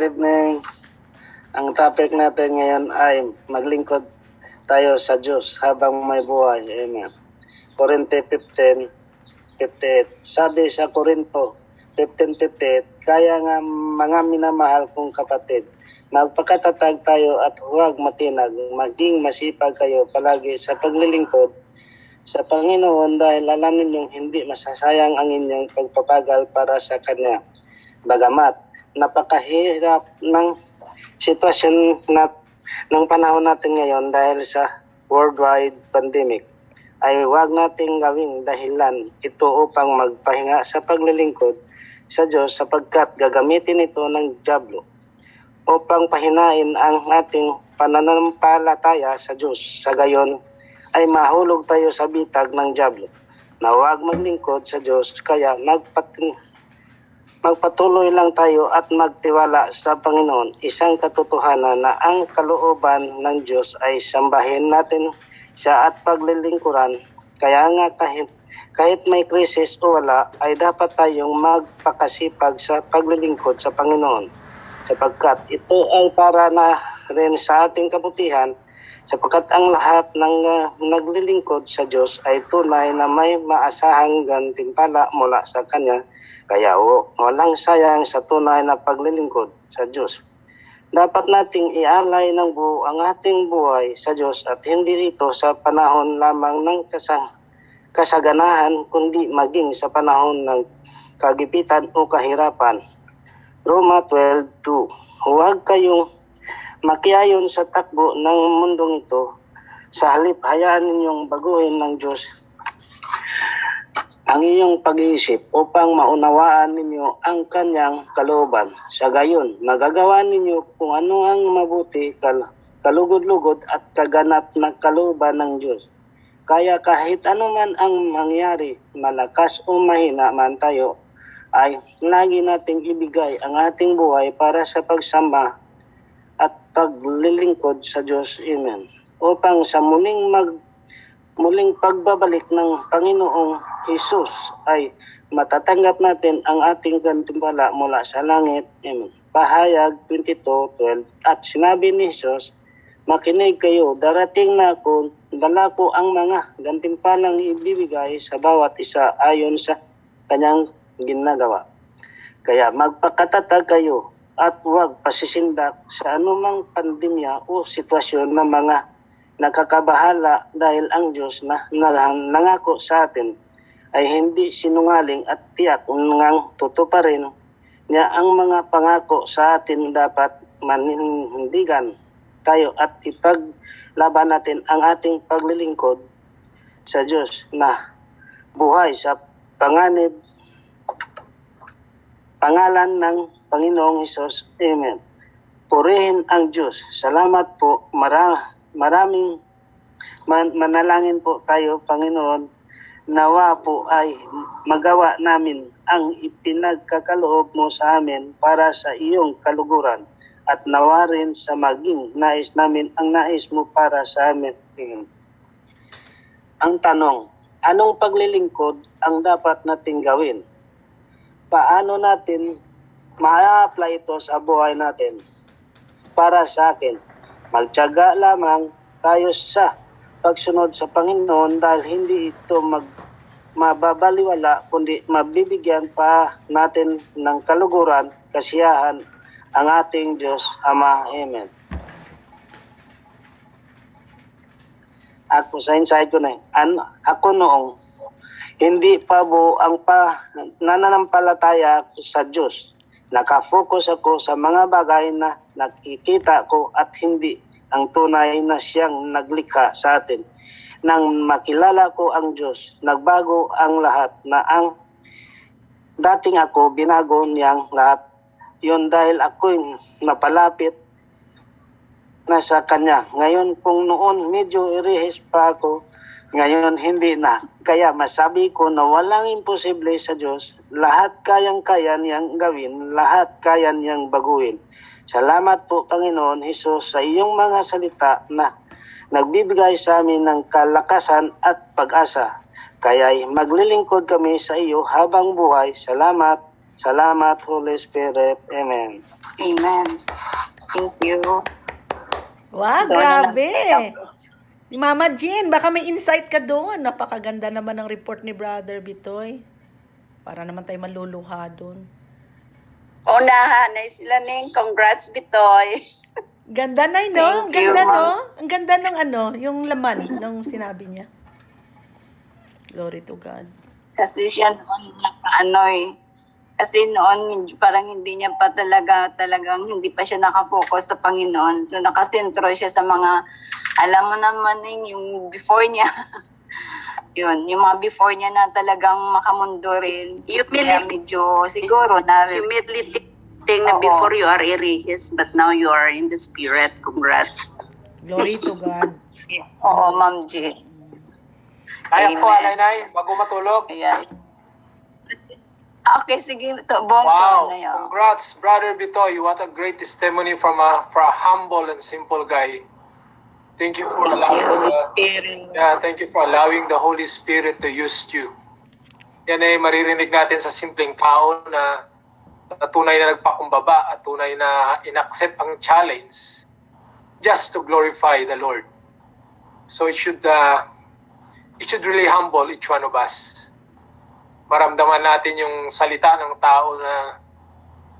good evening. Ang topic natin ngayon ay maglingkod tayo sa Diyos habang may buhay. Amen. Korinte 15:58. Sabi sa Korinto 15:58, kaya nga mga minamahal kong kapatid, magpakatatag tayo at huwag matinag, maging masipag kayo palagi sa paglilingkod sa Panginoon dahil alam ninyong hindi masasayang ang inyong pagpapagal para sa Kanya. Bagamat napakahirap ng sitwasyon ng panahon natin ngayon dahil sa worldwide pandemic, ay huwag nating gawing dahilan ito upang magpahinga sa paglilingkod sa Diyos sapagkat gagamitin ito ng dyablo upang pahinain ang ating pananampalataya sa Diyos. Sa gayon ay mahulog tayo sa bitag ng dyablo na huwag maglingkod sa Diyos, kaya magpatuloy lang tayo at magtiwala sa Panginoon. Isang katotohanan na ang kalooban ng Diyos ay sambahin natin siya at paglilingkuran. Kaya nga kahit may krisis o wala, ay dapat tayong magpakasipag sa paglilingkod sa Panginoon. Sapagkat ito ay para na rin sa ating kabutihan, sapagkat ang lahat ng naglilingkod sa Diyos ay tunay na may maasahang gantimpala mula sa Kanya. Kaya walang sayang sa tunay na paglilingkod sa Diyos. Dapat nating ialay ng buo ang ating buhay sa Diyos at hindi ito sa panahon lamang ng kasaganahan, kundi maging sa panahon ng kagipitan o kahirapan. Roma 12:2. Huwag kayong makiayon sa takbo ng mundong ito. Sa halip, hayaan ninyong baguhin ng Diyos ang iyong pag-iisip upang maunawaan ninyo ang Kanyang kalooban. Sa gayon, magagawa ninyo kung ano ang mabuti, kalugod-lugod at kaganap na kalooban ng Diyos. Kaya kahit ano man ang mangyari, malakas o mahina man tayo, ay lagi nating ibigay ang ating buhay para sa pagsamba at paglilingkod sa Diyos. Amen. Upang sa muling pagbabalik ng Panginoong Jesus ay matatanggap natin ang ating gantimpala mula sa langit. Amen. Pahayag 22:12. At sinabi ni Jesus, makinig kayo, darating na ako, dala ko ang mga gantimpalang ibibigay sa bawat isa ayon sa kanyang ginagawa. Kaya magpakatatag kayo at huwag pasisindak sa anumang pandemya o sitwasyon ng mga nakakabahala dahil ang Diyos na nangako sa atin ay hindi sinungaling at tiyak ngang tutuparin niya ang mga pangako sa atin. Dapat manindigan tayo at ipaglaban natin ang ating paglilingkod sa Diyos na buhay sa pangalan ng Panginoong Hesus. Amen. Purihin ang Diyos. Salamat po. Maraming manalangin po tayo, Panginoon. Nawa po ay magawa namin ang ipinagkakaloob mo sa amin para sa iyong kaluguran, at nawa rin sa maging nais namin ang nais mo para sa amin. Ang tanong, anong paglilingkod ang dapat nating gawin? Paano natin ma-apply ito sa buhay natin? Para sa akin, magtiyaga lamang tayo sa pagsunod sa Panginoon dahil hindi ito mababaliwala kundi mabibigyan pa natin ng kaluguran, kasiyahan ang ating Diyos Ama. Amen. Ako sa inside ko na ako noong hindi pa buo ang nananampalataya sa Diyos. Nakafocus ako sa mga bagay na nakikita ko at hindi ang tunay na siyang naglikha sa atin. Nang makilala ko ang Diyos, nagbago ang lahat, na ang dating ako, binago niyang lahat. Yun dahil ako'y napalapit na sa Kanya. Ngayon, kung noon medyo irihis pa ako, ngayon hindi na. Kaya masabi ko na walang imposible sa Diyos. Lahat kayang-kaya niyang gawin, lahat kaya niyang baguhin. Salamat po, Panginoon Hesus, sa iyong mga salita na nagbibigay sa amin ng kalakasan at pag-asa. Kaya'y maglilingkod kami sa iyo habang buhay. Salamat, Holy Spirit. Amen. Amen. Thank you. Wow, Doon na lang. grabe. Mama Jean, baka may insight ka doon. Napakaganda naman ng report ni Brother Bitoy. Para naman tayo maluluha doon. Unahan na sila ning congrats Bitoy. Ganda na, no? Ang Thank you, ganda, Ma'am. no? Ang ganda ng yung laman ng sinabi niya. Glory to God. Kasi siya noon kasi noon parang hindi niya pa talagang hindi pa siya nakapokus sa Panginoon. So nakasentro siya sa mga, alam mo naman yung before niya. Yun, yung mga before niya na talagang makamundo rin. Kaya medyo siguro na Humility thing na Oo. before you are erased, but now you are in the spirit. Congrats. Glory to God. Oo, Ma'am G. Kaya po, Amen. Nay, bago matulog. Ayan. Okay, sige. Buong Wow, na yun. congrats, Brother Bitoy. What a great testimony for a humble and simple guy. Thank you for Thank you, Holy allowing Spirit. thank you for allowing the Holy Spirit to use you. Yan ay maririnig natin sa simpleng tao na tunay na nagpakumbaba at tunay na inaccept ang challenge just to glorify the Lord. So it should really humble each one of us. Maramdaman natin yung salita ng tao na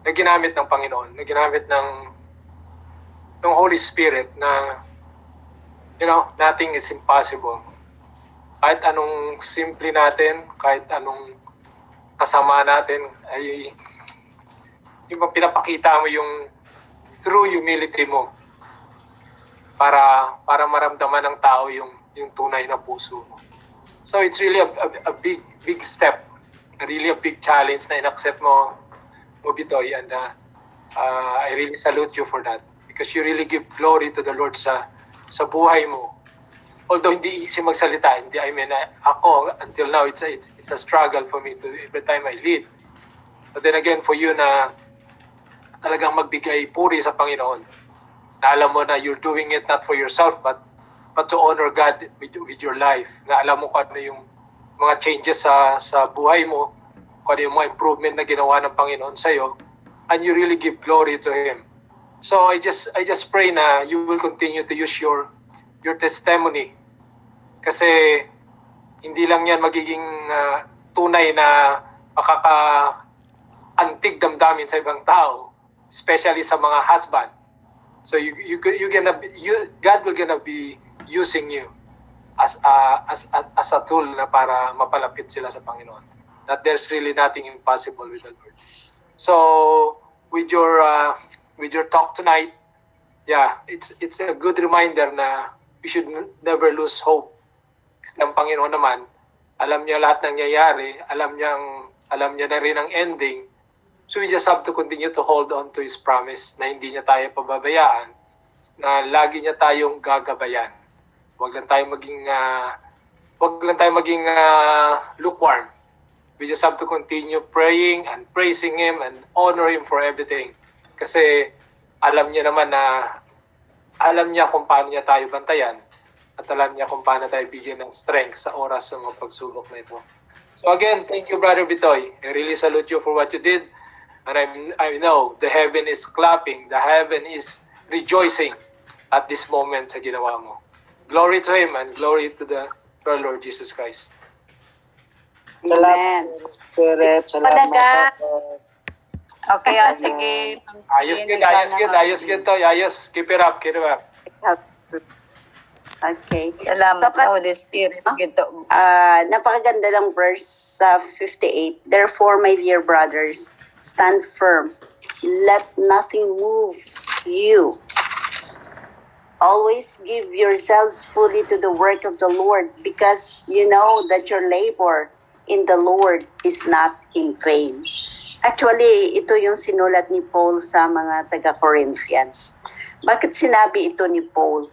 ginamit ng Panginoon, na ginamit ng Holy Spirit na nothing is impossible. Kahit anong simple natin, kahit anong kasama natin, ay yung pinapakita mo yung through humility mo para maramdaman ng tao yung tunay na puso mo. So it's really a big step, really a big challenge na in-accept mo Bitoy, and I really salute you for that because you really give glory to the Lord sa buhay mo. Although hindi easy magsalita, ako until now it's a struggle for me to every time I lead. But then again, for you na talagang magbigay puri sa Panginoon, na alam mo na you're doing it not for yourself but to honor God with your life, na alam mo kung ano yung mga changes sa buhay mo, kung ano yung mga improvement na ginawa ng Panginoon sa'yo, and you really give glory to Him. So I just pray na you will continue to use your testimony, kasi hindi lang yan magiging tunay na makaka-antig damdamin sa ibang tao, especially sa mga husband. So God will gonna be using you as a tool na para mapalapit sila sa Panginoon. That there's really nothing impossible with the Lord. So with your talk tonight, it's a good reminder na we should never lose hope. Kasi ang Panginoon naman, alam niya lahat ng nangyayari, alam niya na rin ang ending. So we just have to continue to hold on to His promise na hindi niya tayo pababayaan, na lagi niya tayong gagabayan. Huwag lang tayo maging lukewarm. We just have to continue praying and praising Him and honor Him for everything. Kasi alam niya kung paano niya tayo bantayan, at alam niya kung paano tayo bigyan ng strength sa oras ng mga pagsubok na ito. So again, thank you, Brother Bitoy. I really salute you for what you did. And I know the heaven is clapping, the heaven is rejoicing at this moment sa ginawa mo. Glory to Him and glory to our Lord Jesus Christ. Salamat, Spirit. Salamat. Okay, sige. Ayos good to. Ayos. Keep it up. Okay. Salamat sa Holy Spirit. Gito. Napakaganda ng verse 58. Therefore, my dear brothers, stand firm. Let nothing move you. Always give yourselves fully to the work of the Lord, because you know that your labor in the Lord is not in vain. Actually, ito yung sinulat ni Paul sa mga taga-Corinthians. Bakit sinabi ito ni Paul?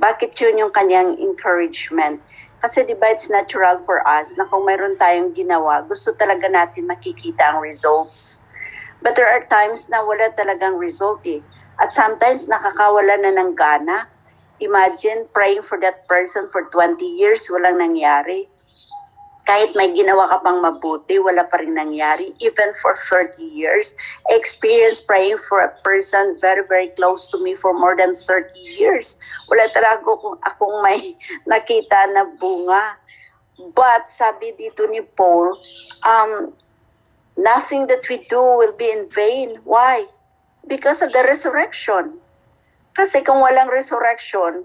Bakit yun yung kanyang encouragement? Kasi diba it's natural for us na kung mayroon tayong ginawa, gusto talaga natin makikita ang results. But there are times na wala talagang result eh. At sometimes nakakawala na ng gana. Imagine praying for that person for 20 years, walang nangyari. kahit may ginawa ka pang mabuti, wala pa rin nangyari. Even for 30 years, I experienced praying for a person very, very close to me for more than 30 years. Wala talaga akong may nakita na bunga. But sabi dito ni Paul, nothing that we do will be in vain. Why? Because of the resurrection. Kasi kung walang resurrection,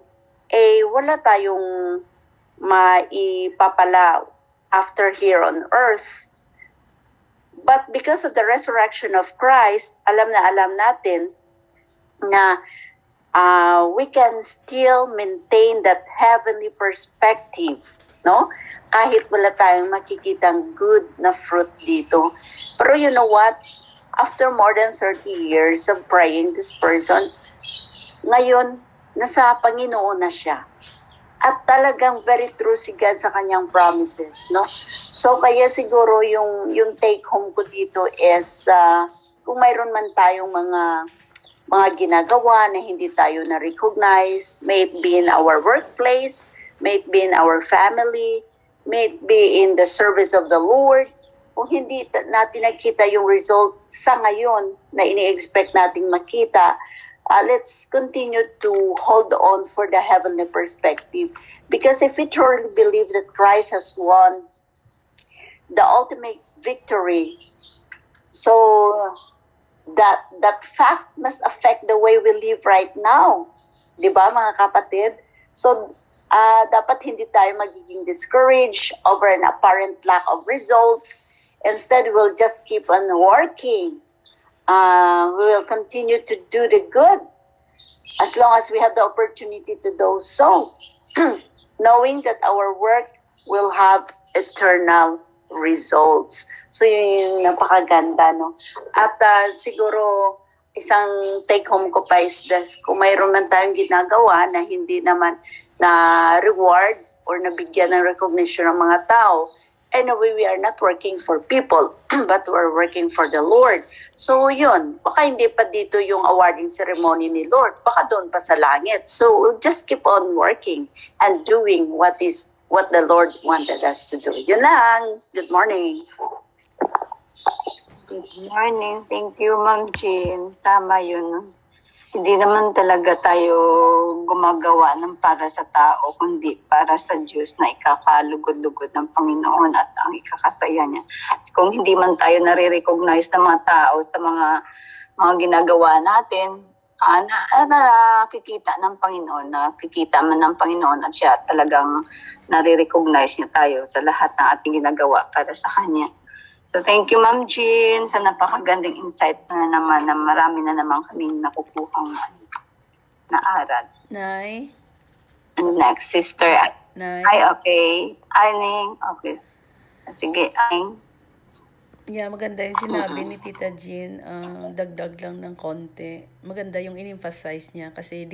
wala tayong maipapala after here on earth. But because of the resurrection of Christ, alam natin na we can still maintain that heavenly perspective, no? Kahit wala tayong makikitang good na fruit dito. Pero you know what? After more than 30 years of praying this person, ngayon, nasa Panginoon na siya. At talagang very true si God sa kanyang promises, no? So kaya siguro yung take home ko dito is kung mayroon man tayong mga ginagawa na hindi tayo na-recognize, may it be in our workplace, may it be in our family, may it be in the service of the Lord, kung hindi natin nakita yung result sa ngayon na ini-expect nating makita, let's continue to hold on for the heavenly perspective. Because if we truly believe that Christ has won the ultimate victory, so that fact must affect the way we live right now. Di ba, mga kapatid? So, dapat hindi tayo magiging discouraged over an apparent lack of results. Instead, we'll just keep on working. We will continue to do the good as long as we have the opportunity to do so, knowing that our work will have eternal results. So yun yung napakaganda, no? At siguro isang take home ko pa is this, kung mayroon man tayong ginagawa na hindi naman na reward or nabigyan ng recognition ng mga tao, anyway, we are not working for people, but we're working for the Lord. So yun, baka hindi pa dito yung awarding ceremony ni Lord, baka doon pa sa langit. So we'll just keep on working and doing what the Lord wanted us to do. Yun lang. Good morning. Good morning. Thank you, Ma'am Jean. Tama yun. Hindi naman talaga tayo gumagawa ng para sa tao, kundi para sa Diyos na ikakalugod-lugod ng Panginoon at ang ikakasaya niya. Kung hindi man tayo nare-recognize ng mga tao sa mga ginagawa natin, nakikita ng Panginoon, nakikita man ng Panginoon at siya talagang nare-recognize niya tayo sa lahat ng ating ginagawa para sa Kanya. So thank you, Ma'am Jean, sa napakagandang insight na naman na marami na naman kaming nakukuhang na aral. Nay? And next, Sister. Nay? Ay, okay. Aning, okay. Sige, Aning. Yeah, maganda yung sinabi ni Tita Jean. Dagdag lang ng konti. Maganda yung in-emphasize niya kasi dito